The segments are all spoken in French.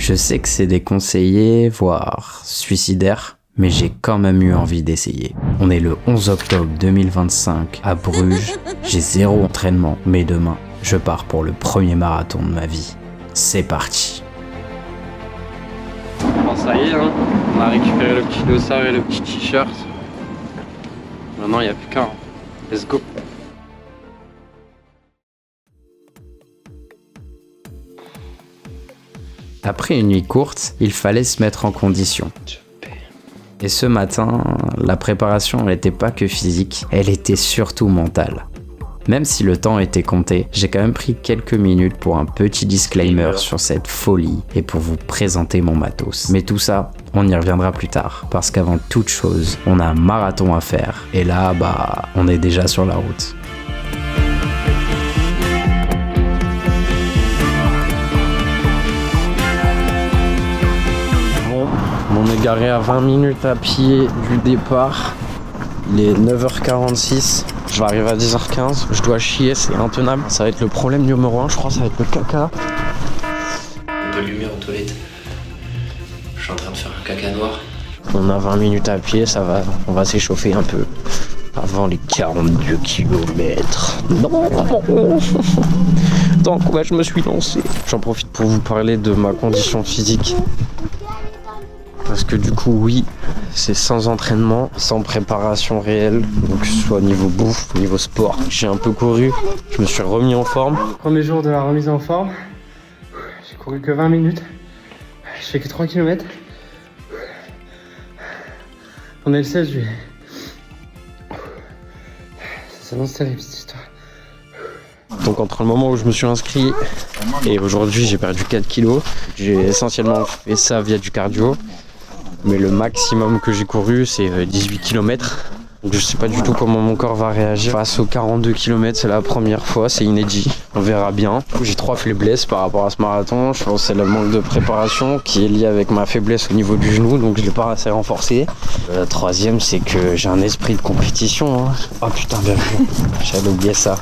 Je sais que c'est déconseillé, voire suicidaire, mais j'ai quand même eu envie d'essayer. On est le 11 octobre 2025 à Bruges, j'ai 0 entraînement, mais demain, je pars pour le premier marathon de ma vie. C'est parti. Bon, ça y est, hein, on a récupéré le petit dossard et le petit t-shirt. Maintenant, il n'y a plus qu'un. Let's go. Après une nuit courte, il fallait se mettre en condition. Et ce matin, la préparation n'était pas que physique, elle était surtout mentale. Même si le temps était compté, j'ai quand même pris quelques minutes pour un petit disclaimer sur cette folie et pour vous présenter mon matos. Mais tout ça, on y reviendra plus tard, parce qu'avant toute chose, on a un marathon à faire. Et là, on est déjà sur la route. On est garé à 20 minutes à pied du départ. Il est 9h46. Je vais arriver à 10h15. Je dois chier, c'est intenable. Ça va être le problème numéro 1, je crois, ça va être le caca. Un peu de lumière aux toilettes. Je suis en train de faire un caca noir. On a 20 minutes à pied, ça va. On va s'échauffer un peu. Avant les 42 km. Non. Dans quoi je me suis lancé. J'en profite pour vous parler de ma condition physique. Parce que du coup, oui, c'est sans entraînement, sans préparation réelle, donc que ce soit niveau bouffe, niveau sport. J'ai un peu couru, je me suis remis en forme. Premier jour de la remise en forme, j'ai couru que 20 minutes, je fais que 3 km. On est le 16 juillet. Ça s'annonce terrible cette histoire. Donc entre le moment où je me suis inscrit et aujourd'hui j'ai perdu 4 kilos, j'ai essentiellement fait ça via du cardio. Mais le maximum que j'ai couru, c'est 18 km. Donc je sais pas du tout comment mon corps va réagir. Face aux 42 km, c'est la première fois, c'est inédit. On verra bien. J'ai 3 faiblesses par rapport à ce marathon. Je pense que c'est le manque de préparation qui est lié avec ma faiblesse au niveau du genou, donc je l'ai pas assez renforcé. La troisième, c'est que j'ai un esprit de compétition. Oh putain, bien vu. J'avais oublié ça.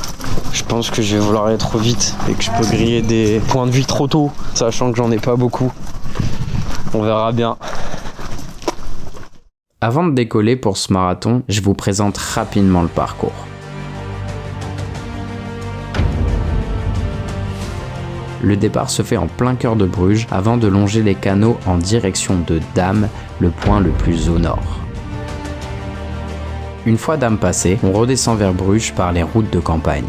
Je pense que je vais vouloir aller trop vite et que je peux griller des points de vie trop tôt, sachant que j'en ai pas beaucoup. On verra bien. Avant de décoller pour ce marathon, je vous présente rapidement le parcours. Le départ se fait en plein cœur de Bruges avant de longer les canaux en direction de Dam, le point le plus au nord. Une fois Dam passé, on redescend vers Bruges par les routes de campagne.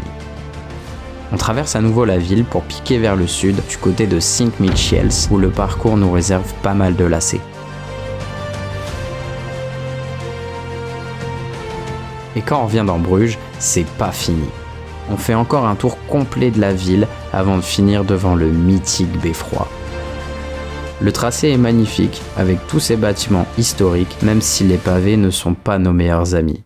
On traverse à nouveau la ville pour piquer vers le sud, du côté de Sint-Michiels, où le parcours nous réserve pas mal de lacets. Et quand on revient dans Bruges, c'est pas fini. On fait encore un tour complet de la ville avant de finir devant le mythique Beffroi. Le tracé est magnifique, avec tous ces bâtiments historiques, même si les pavés ne sont pas nos meilleurs amis.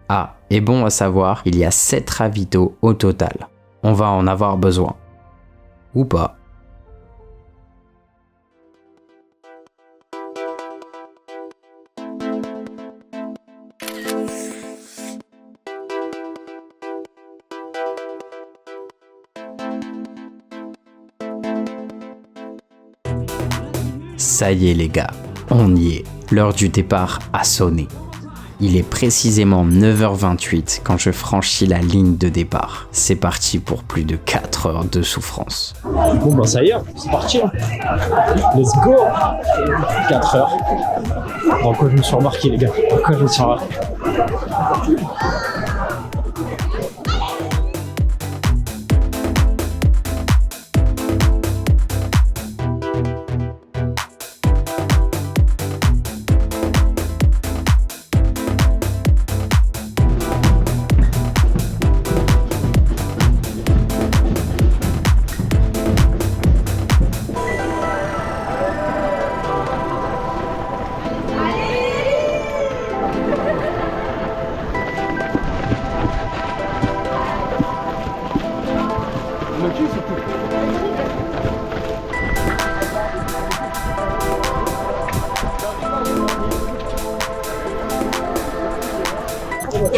Ah, et bon à savoir, il y a 7 ravitaux au total. On va en avoir besoin. Ou pas. Ça y est les gars, on y est. L'heure du départ a sonné. Il est précisément 9h28 quand je franchis la ligne de départ. C'est parti pour plus de 4 heures de souffrance. Bon ça y est, c'est parti. Let's go. 4 heures. Dans quoi je me suis remarqué les gars? Dans quoi je me suis remarqué?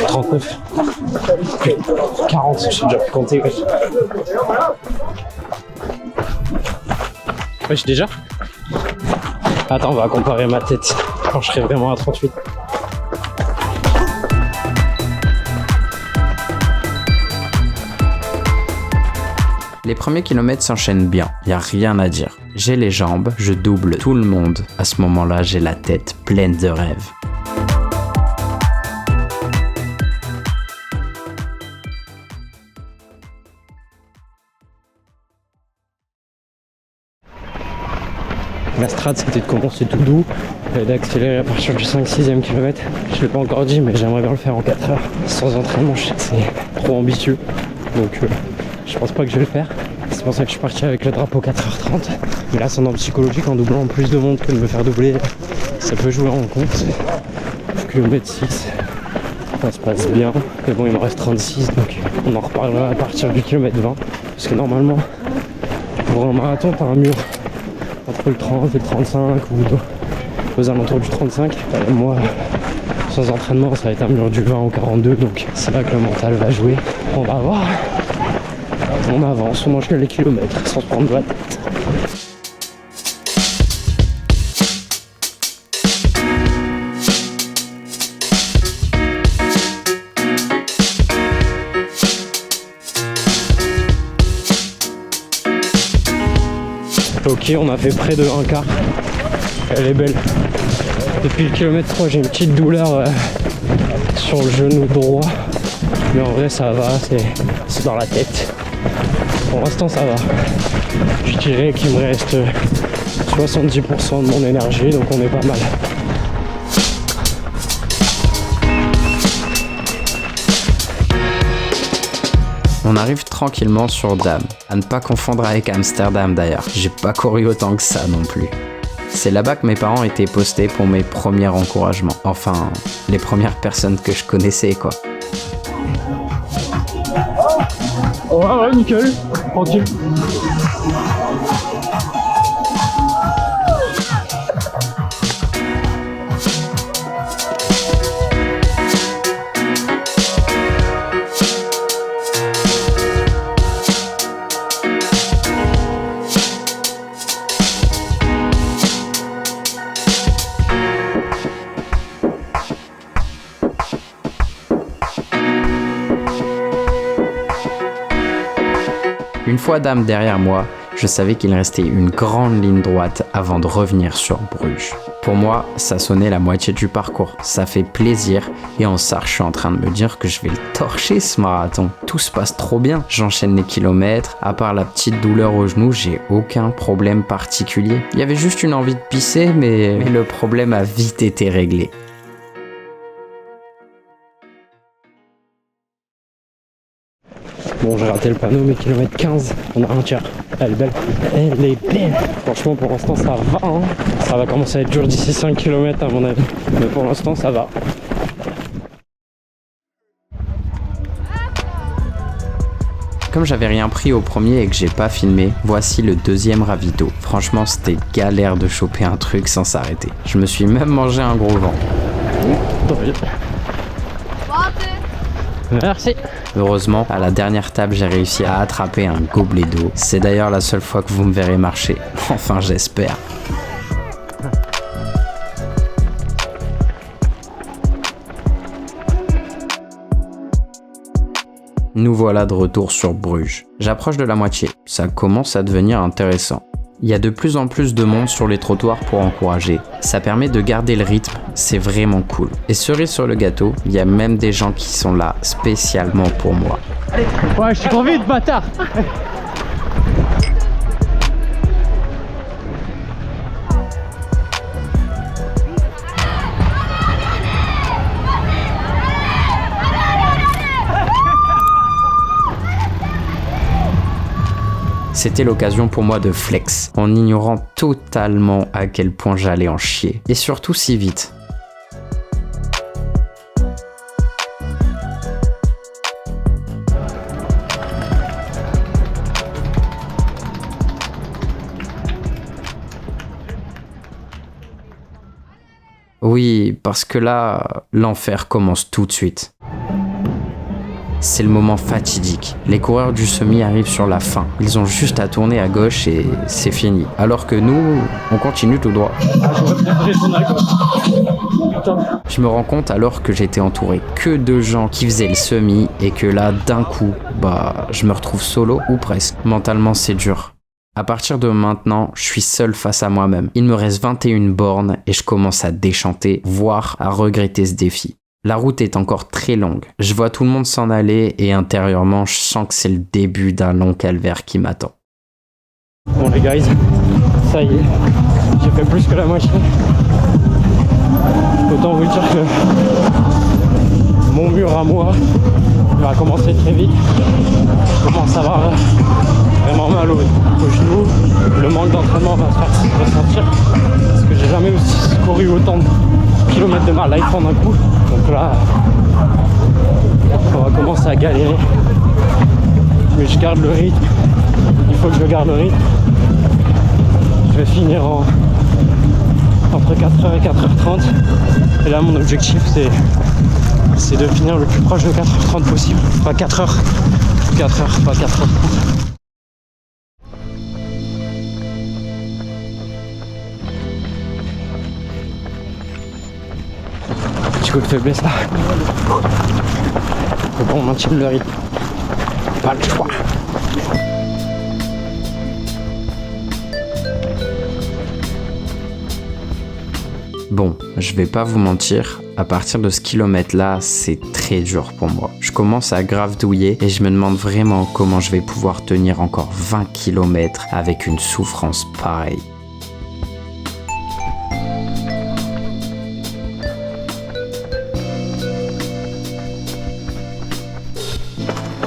« 39, 40, j'ai déjà pu compter. Wesh, déjà? Attends, on va comparer ma tête quand je serai vraiment à 38. Les premiers kilomètres s'enchaînent bien, y a rien à dire. J'ai les jambes, je double tout le monde. À ce moment-là, j'ai la tête pleine de rêves. La strat, c'était de commencer tout doux et d'accélérer à partir du 5-6e kilomètre. Je ne l'ai pas encore dit, mais j'aimerais bien le faire en 4 heures. Sans entraînement, je sais que c'est trop ambitieux. Donc je pense pas que je vais le faire. C'est pour ça que je suis parti avec le drapeau 4h30. Mais l'ascendant psychologique, en doublant plus de monde que de me faire doubler, ça peut jouer en compte. Kilomètre 6, ça se passe bien. Mais bon, il me reste 36, donc on en reparlera à partir du kilomètre 20. Parce que normalement, pour un marathon, t'as un mur entre le 30 et le 35 ou aux alentours du 35. Moi, sans entraînement, ça va être un mur du 20 au 42, donc c'est là que le mental va jouer. On va voir. On avance, on mange les kilomètres sans se prendre de la tête. Ok, on a fait près de un quart. Elle est belle. Depuis le kilomètre 3, j'ai une petite douleur sur le genou droit. Mais en vrai, ça va, c'est dans la tête. Pour l'instant, ça va. Je dirais qu'il me reste 70% de mon énergie, donc on est pas mal. On arrive tranquillement sur Dam, à ne pas confondre avec Amsterdam d'ailleurs. J'ai pas couru autant que ça non plus. C'est là-bas que mes parents étaient postés pour mes premiers encouragements. Enfin, les premières personnes que je connaissais quoi. Ouais, nickel, tranquille. Une fois Dam derrière moi, je savais qu'il restait une grande ligne droite avant de revenir sur Bruges. Pour moi, ça sonnait la moitié du parcours. Ça fait plaisir et en ça, je suis en train de me dire que je vais le torcher ce marathon. Tout se passe trop bien. J'enchaîne les kilomètres. À part la petite douleur au genou, j'ai aucun problème particulier. Il y avait juste une envie de pisser, mais le problème a vite été réglé. Bon, j'ai raté le panneau, mais kilomètre 15, on a un tiers. Elle est belle. Elle est belle. Franchement, pour l'instant, ça va. Hein. Ça va commencer à être dur d'ici 5 km à mon avis. Mais pour l'instant, ça va. Comme j'avais rien pris au premier et que j'ai pas filmé, voici le deuxième ravito. Franchement, c'était galère de choper un truc sans s'arrêter. Je me suis même mangé un gros vent. Merci. Heureusement, à la dernière table, j'ai réussi à attraper un gobelet d'eau. C'est d'ailleurs la seule fois que vous me verrez marcher. Enfin, j'espère. Nous voilà de retour sur Bruges. J'approche de la moitié. Ça commence à devenir intéressant. Il y a de plus en plus de monde sur les trottoirs pour encourager. Ça permet de garder le rythme, c'est vraiment cool. Et cerise sur le gâteau, il y a même des gens qui sont là spécialement pour moi. Ouais, je suis trop vite, bâtard. C'était l'occasion pour moi de flex, en ignorant totalement à quel point j'allais en chier. Et surtout si vite. Oui, parce que là, l'enfer commence tout de suite. C'est le moment fatidique. Les coureurs du semi arrivent sur la fin. Ils ont juste à tourner à gauche et c'est fini. Alors que nous, on continue tout droit. Je me rends compte alors que j'étais entouré que de gens qui faisaient le semi et que là, d'un coup, je me retrouve solo ou presque. Mentalement, c'est dur. À partir de maintenant, je suis seul face à moi-même. Il me reste 21 bornes et je commence à déchanter, voire à regretter ce défi. La route est encore très longue. Je vois tout le monde s'en aller et intérieurement, je sens que c'est le début d'un long calvaire qui m'attend. Bon les guys, ça y est, j'ai fait plus que la moitié. Autant vous dire que mon mur à moi, il va commencer très vite. Je commence à avoir vraiment mal au genou. Le manque d'entraînement va se faire ressentir. Parce que j'ai jamais aussi couru autant de kilomètres de ma life en un coup. Donc là, on va commencer à galérer. Mais je garde le rythme. Il faut que je garde le rythme. Je vais finir entre 4h et 4h30. Et là, mon objectif, c'est de finir le plus proche de 4h30 possible. Pas 4h. 4h, pas 4h30. Petit coup de faiblesse là. Faut qu'on maintienne le rythme. Pas le choix. Bon, je vais pas vous mentir, à partir de ce kilomètre-là, c'est très dur pour moi. Je commence à grave douiller et je me demande vraiment comment je vais pouvoir tenir encore 20 km avec une souffrance pareille.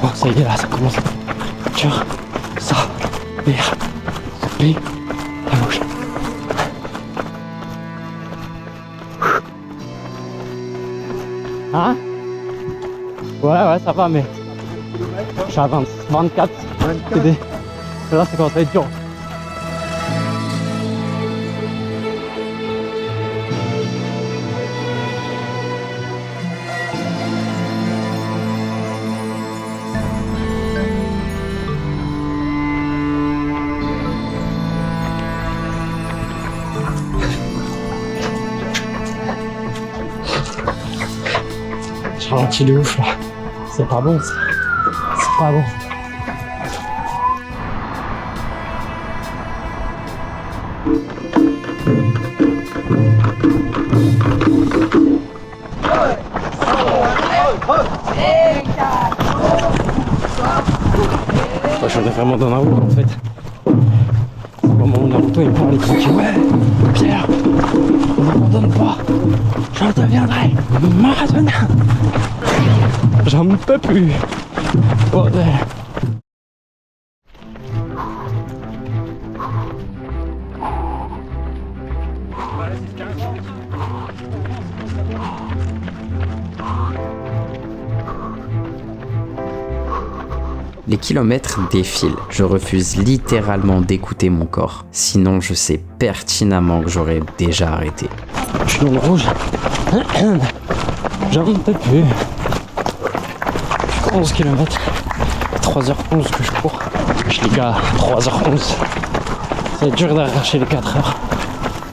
Bon, ça y est là, ça commence. Dur. Ça. Vert. P. À gauche. Hein? Ouais, ça va, mais je suis à 24. TD. Là, c'est quand ça va être dur. Je ralentis de ouf là. C'est pas bon ça. C'est pas bon. Moi, j'en ai vraiment dans la roue en fait. Au moment où Naruto il me parle, il me dit ouais, Pierre, on n'abandonne pas. Je deviendrai marathonien. J'en peux plus. Bordel. Les kilomètres défilent. Je refuse littéralement d'écouter mon corps. Sinon, je sais pertinemment que j'aurais déjà arrêté. Je suis dans le rouge. J'en peux plus. 11 km. 3h11 que je cours. Je les gars, 3h11. C'est dur d'arracher les 4h.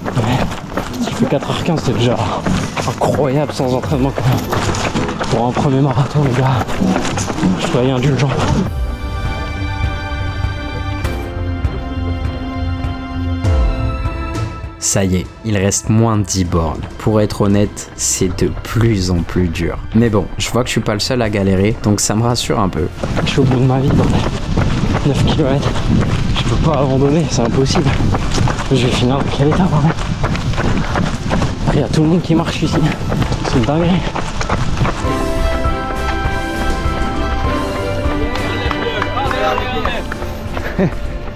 Ouais. Si je fais 4h15, c'est déjà incroyable sans entraînement quand même. Pour un premier marathon, les gars, je dois y indulgent. Ça y est, il reste moins de 10 bornes. Pour être honnête, c'est de plus en plus dur. Mais bon, je vois que je suis pas le seul à galérer, donc ça me rassure un peu. Je suis au bout de ma vie, bordel. 9 km. Je peux pas abandonner, c'est impossible. Je vais finir dans quel état, bordel. Il y a tout le monde qui marche ici. C'est une dinguerie.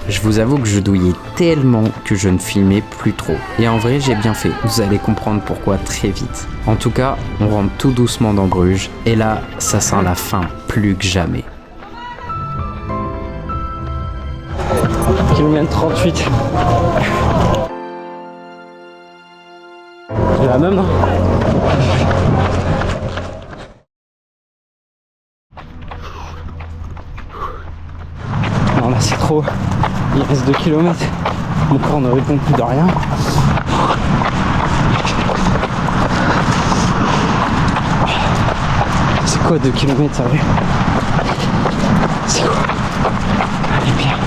Je vous avoue que je douillais tellement que je ne filmais plus trop. Et en vrai, j'ai bien fait. Vous allez comprendre pourquoi très vite. En tout cas, on rentre tout doucement dans Bruges. Et là, ça sent la fin plus que jamais. Kilomètre 38. C'est la même, hein. reste 2 km. Mon corps ne répond plus de rien. C'est quoi 2 km, ça va? C'est quoi? Allez, Pierre.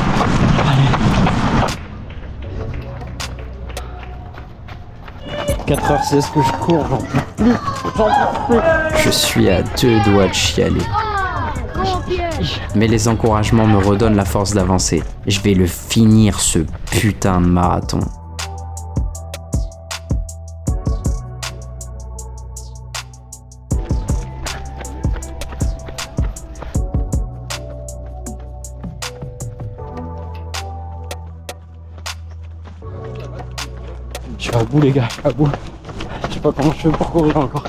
Allez. 4h16 que je cours, j'en peux plus. Je suis à 2 doigts de chialer. Mais les encouragements me redonnent la force d'avancer. Je vais le finir, ce putain de marathon. Je suis à bout, les gars, je suis à bout. Je sais pas comment je fais pour courir encore.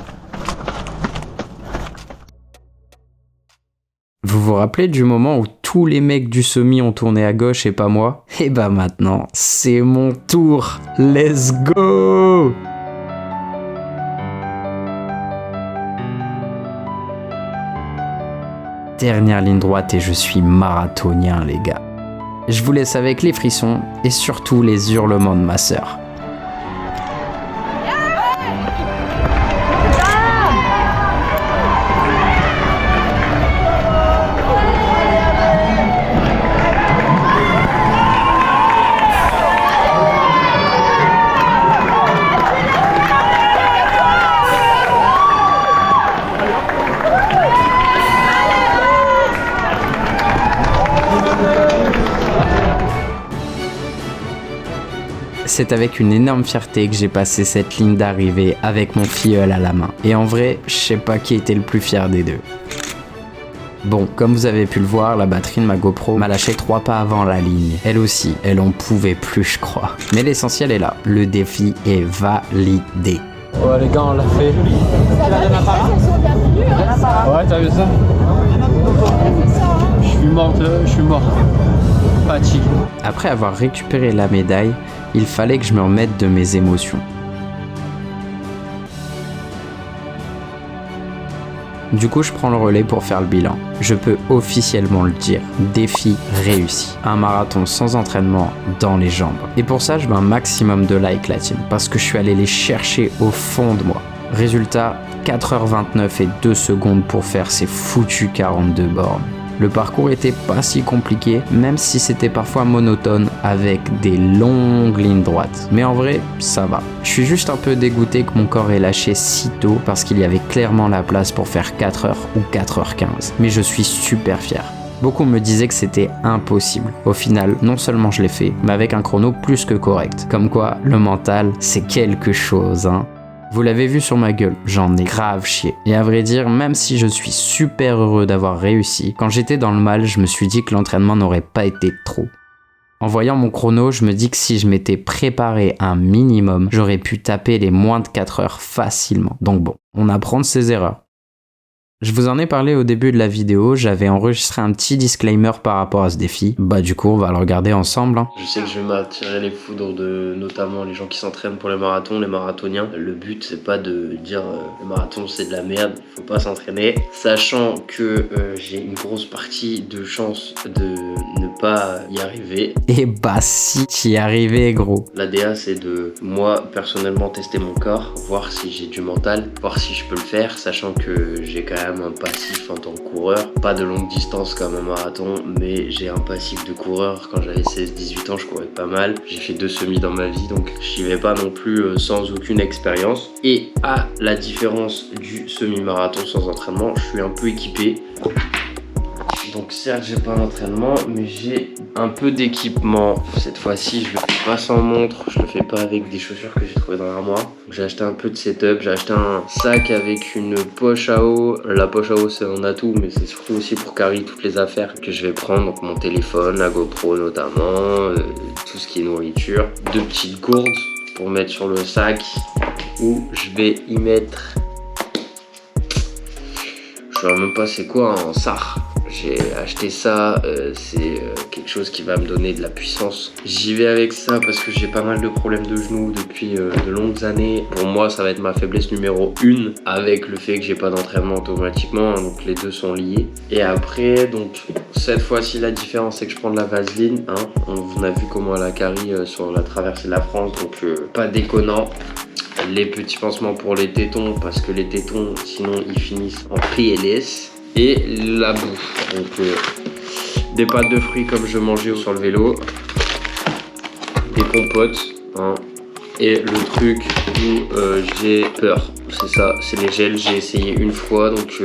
Vous vous rappelez du moment où tous les mecs du semi ont tourné à gauche et pas moi? Et bah maintenant, c'est mon tour. Let's go! Dernière ligne droite et je suis marathonien, les gars. Je vous laisse avec les frissons et surtout les hurlements de ma sœur. C'est avec une énorme fierté que j'ai passé cette ligne d'arrivée avec mon filleul à la main. Et en vrai, je sais pas qui était le plus fier des deux. Bon, comme vous avez pu le voir, la batterie de ma GoPro m'a lâché 3 pas avant la ligne. Elle aussi, elle en pouvait plus, je crois. Mais l'essentiel est là, le défi est validé. Ouais, les gars, on l'a fait. Ouais, t'as vu ça? Je suis mort. Fatigue. Après avoir récupéré la médaille, il fallait que je me remette de mes émotions. Du coup, je prends le relais pour faire le bilan. Je peux officiellement le dire, défi réussi. Un marathon sans entraînement dans les jambes. Et pour ça, je veux un maximum de likes la team, parce que je suis allé les chercher au fond de moi. Résultat, 4h29 et 2 secondes pour faire ces foutus 42 bornes. Le parcours était pas si compliqué, même si c'était parfois monotone avec des longues lignes droites. Mais en vrai, ça va. Je suis juste un peu dégoûté que mon corps ait lâché si tôt parce qu'il y avait clairement la place pour faire 4h ou 4h15. Mais je suis super fier. Beaucoup me disaient que c'était impossible. Au final, non seulement je l'ai fait, mais avec un chrono plus que correct. Comme quoi, le mental, c'est quelque chose, hein. Vous l'avez vu sur ma gueule, j'en ai grave chié. Et à vrai dire, même si je suis super heureux d'avoir réussi, quand j'étais dans le mal, je me suis dit que l'entraînement n'aurait pas été trop. En voyant mon chrono, je me dis que si je m'étais préparé un minimum, j'aurais pu taper les moins de 4 heures facilement. Donc bon, on apprend de ses erreurs. Je vous en ai parlé au début de la vidéo, j'avais enregistré un petit disclaimer par rapport à ce défi. Bah du coup, on va le regarder ensemble. Hein. Je sais que je vais m'attirer les foudres de notamment les gens qui s'entraînent pour les marathons, les marathoniens. Le but, c'est pas de dire le marathon c'est de la merde, il faut pas s'entraîner. Sachant que j'ai une grosse partie de chance de ne pas y arriver. Et bah si t'y arrivais, gros. L'ADA, c'est de moi personnellement tester mon corps, voir si j'ai du mental, voir si je peux le faire, sachant que j'ai quand même un passif en tant que coureur, pas de longue distance comme un marathon, mais j'ai un passif de coureur. Quand j'avais 16-18 ans, je courais pas mal, j'ai fait 2 semis dans ma vie, donc j'y vais pas non plus sans aucune expérience. Et à la différence du semi-marathon sans entraînement, je suis un peu équipé. Donc certes j'ai pas d'entraînement, mais j'ai un peu d'équipement. Cette fois-ci je le fais pas sans montre, je le fais pas avec des chaussures que j'ai trouvées dans l'armoire. J'ai acheté un peu de setup, j'ai acheté un sac avec une poche à eau. La poche à eau c'est un atout, mais c'est surtout aussi pour carrer toutes les affaires que je vais prendre. Donc mon téléphone, la GoPro notamment, tout ce qui est nourriture. 2 petites gourdes pour mettre sur le sac où je vais y mettre... Je sais même pas c'est quoi un sar. j'ai acheté ça, c'est quelque chose qui va me donner de la puissance. J'y vais avec ça parce que j'ai pas mal de problèmes de genoux depuis de longues années. Pour moi, ça va être ma faiblesse numéro 1 avec le fait que j'ai pas d'entraînement automatiquement, hein, donc les deux sont liés. Et après, donc cette fois-ci, la différence c'est que je prends de la vaseline. Hein. On a vu comment elle a carré sur la traversée de la France, donc pas déconnant. Les petits pansements pour les tétons parce que les tétons sinon ils finissent en PLS. Et la bouffe, donc des pâtes de fruits comme je mangeais sur le vélo, des compotes, hein, et le truc où j'ai peur, c'est ça, c'est les gels. J'ai essayé une fois, donc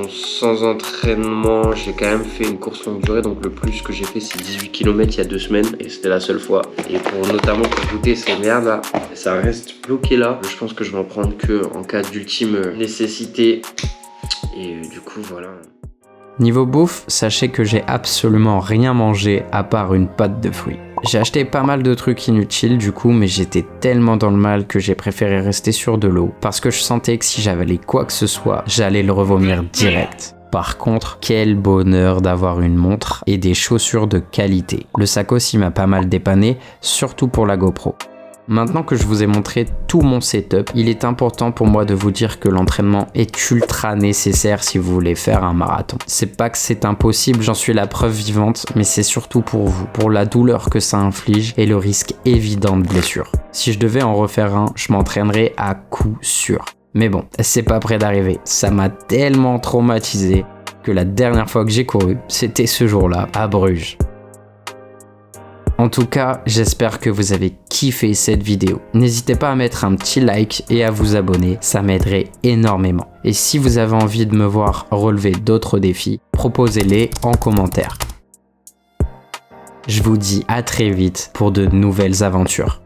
sans entraînement j'ai quand même fait une course longue durée, donc le plus que j'ai fait c'est 18 km il y a 2 semaines et c'était la seule fois. Et notamment pour goûter ces merdes là, ça reste bloqué là. Je pense que je vais en prendre que en cas d'ultime nécessité. Et du coup voilà. Niveau bouffe, sachez que j'ai absolument rien mangé à part une pâte de fruits. J'ai acheté pas mal de trucs inutiles du coup, mais j'étais tellement dans le mal que j'ai préféré rester sur de l'eau parce que je sentais que si j'avalais quoi que ce soit, j'allais le revomir direct. Par contre, quel bonheur d'avoir une montre et des chaussures de qualité. Le sac aussi m'a pas mal dépanné, surtout pour la GoPro. Maintenant que je vous ai montré tout mon setup, il est important pour moi de vous dire que l'entraînement est ultra nécessaire si vous voulez faire un marathon. C'est pas que c'est impossible, j'en suis la preuve vivante, mais c'est surtout pour vous, pour la douleur que ça inflige et le risque évident de blessure. Si je devais en refaire un, je m'entraînerais à coup sûr. Mais bon, c'est pas près d'arriver. Ça m'a tellement traumatisé que la dernière fois que j'ai couru, c'était ce jour-là, à Bruges. En tout cas, j'espère que vous avez kiffé cette vidéo. N'hésitez pas à mettre un petit like et à vous abonner, ça m'aiderait énormément. Et si vous avez envie de me voir relever d'autres défis, proposez-les en commentaire. Je vous dis à très vite pour de nouvelles aventures.